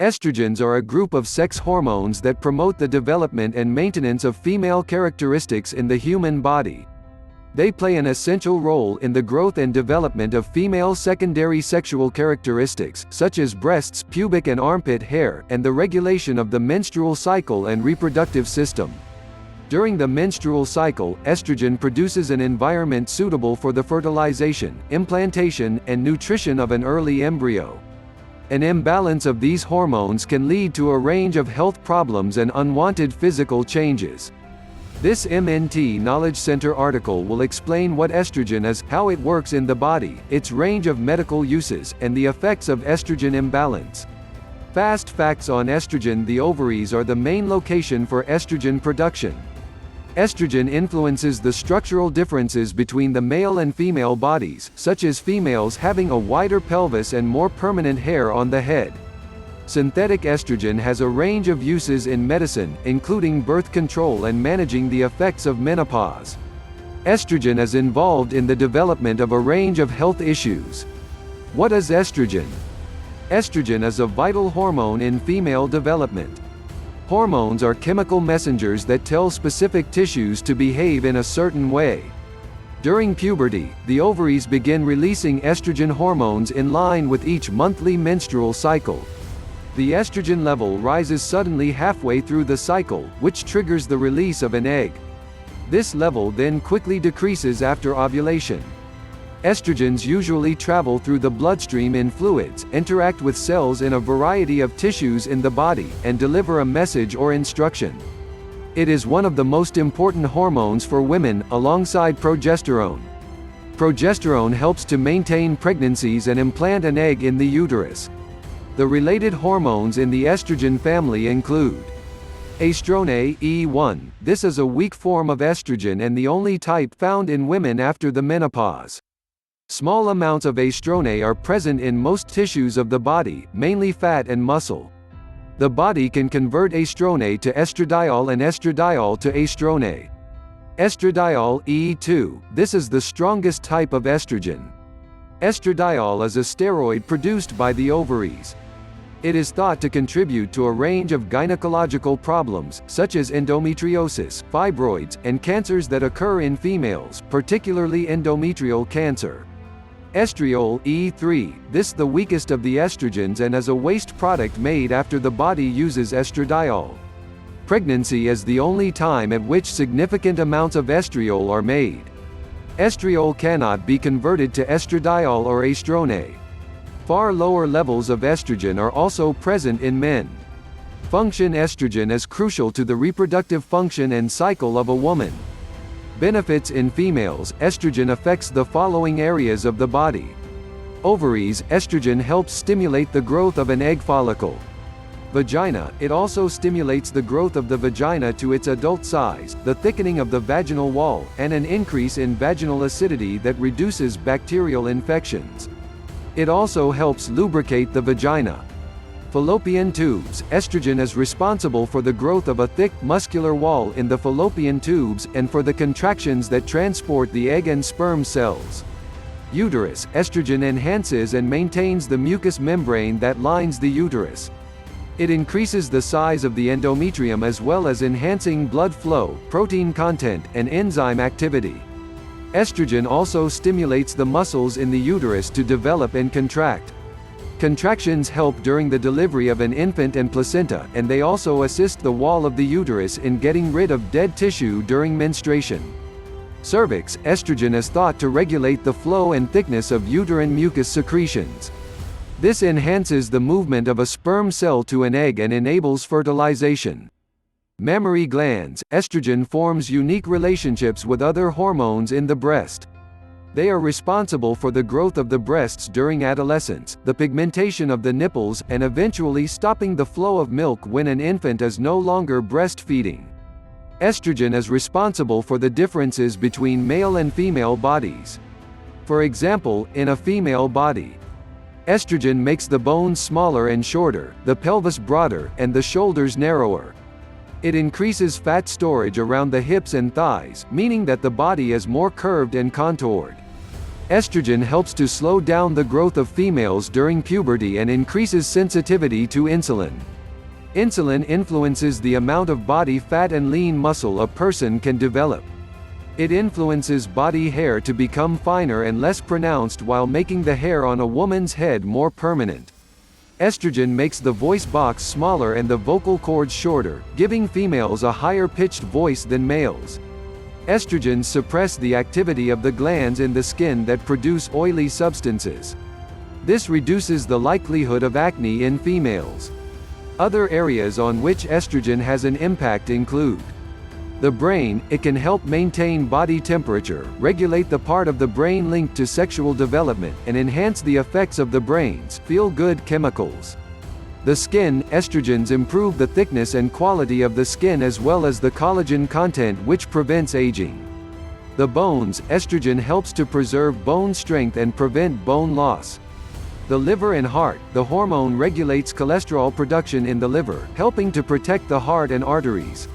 Estrogens are a group of sex hormones that promote the development and maintenance of female characteristics in the human body. They play an essential role in the growth and development of female secondary sexual characteristics, such as breasts, pubic and armpit hair, and the regulation of the menstrual cycle and reproductive system. During the menstrual cycle, estrogen produces an environment suitable for the fertilization, implantation, and nutrition of an early embryo. An imbalance of these hormones can lead to a range of health problems and unwanted physical changes. This MNT Knowledge Center article will explain what estrogen is, how it works in the body, its range of medical uses, and the effects of estrogen imbalance. Fast facts on estrogen: the ovaries are the main location for estrogen production. Estrogen influences the structural differences between the male and female bodies, such as females having a wider pelvis and more permanent hair on the head. Synthetic estrogen has a range of uses in medicine, including birth control and managing the effects of menopause. Estrogen is involved in the development of a range of health issues. What is estrogen? Estrogen is a vital hormone in female development. Hormones are chemical messengers that tell specific tissues to behave in a certain way. During puberty, the ovaries begin releasing estrogen hormones in line with each monthly menstrual cycle. The estrogen level rises suddenly halfway through the cycle, which triggers the release of an egg. This level then quickly decreases after ovulation. Estrogens usually travel through the bloodstream in fluids, interact with cells in a variety of tissues in the body, and deliver a message or instruction. It is one of the most important hormones for women, alongside progesterone. Progesterone helps to maintain pregnancies and implant an egg in the uterus. The related hormones in the estrogen family include estrone, E1. This is a weak form of estrogen and the only type found in women after the menopause. Small amounts of estrone are present in most tissues of the body, mainly fat and muscle. The body can convert estrone to estradiol and estradiol to estrone. Estradiol, E2. This is the strongest type of estrogen. Estradiol is a steroid produced by the ovaries. It is thought to contribute to a range of gynecological problems, such as endometriosis, fibroids, and cancers that occur in females, particularly endometrial cancer. Estriol, E3. This the weakest of the estrogens and is a waste product made after the body uses estradiol. Pregnancy is the only time at which significant amounts of estriol are made. Estriol cannot be converted to estradiol or estrone. Far lower levels of estrogen are also present in men. Function: estrogen is crucial to the reproductive function and cycle of a woman. Benefits in females: estrogen affects the following areas of the body. Ovaries: estrogen helps stimulate the growth of an egg follicle. Vagina: it also stimulates the growth of the vagina to its adult size, the thickening of the vaginal wall, and an increase in vaginal acidity that reduces bacterial infections. It also helps lubricate the vagina. Fallopian tubes: estrogen is responsible for the growth of a thick, muscular wall in the fallopian tubes, and for the contractions that transport the egg and sperm cells. Uterus: estrogen enhances and maintains the mucous membrane that lines the uterus. It increases the size of the endometrium as well as enhancing blood flow, protein content, and enzyme activity. Estrogen also stimulates the muscles in the uterus to develop and contract. Contractions help during the delivery of an infant and placenta, and they also assist the wall of the uterus in getting rid of dead tissue during menstruation. Cervix: estrogen is thought to regulate the flow and thickness of uterine mucus secretions. This enhances the movement of a sperm cell to an egg and enables fertilization. Mammary glands: estrogen forms unique relationships with other hormones in the breast. They are responsible for the growth of the breasts during adolescence, the pigmentation of the nipples, and eventually stopping the flow of milk when an infant is no longer breastfeeding. Estrogen is responsible for the differences between male and female bodies. For example, in a female body, estrogen makes the bones smaller and shorter, the pelvis broader, and the shoulders narrower. It increases fat storage around the hips and thighs, meaning that the body is more curved and contoured. Estrogen helps to slow down the growth of females during puberty and increases sensitivity to insulin. Insulin influences the amount of body fat and lean muscle a person can develop. It influences body hair to become finer and less pronounced while making the hair on a woman's head more permanent. Estrogen makes the voice box smaller and the vocal cords shorter, giving females a higher-pitched voice than males. Estrogens suppress the activity of the glands in the skin that produce oily substances. This reduces the likelihood of acne in females. Other areas on which estrogen has an impact include the brain. It can help maintain body temperature, regulate the part of the brain linked to sexual development, and enhance the effects of the brain's feel-good chemicals. The skin. Estrogens improve the thickness and quality of the skin as well as the collagen content which prevents aging. The bones. Estrogen helps to preserve bone strength and prevent bone loss. The liver and heart. The hormone regulates cholesterol production in the liver, helping to protect the heart and arteries.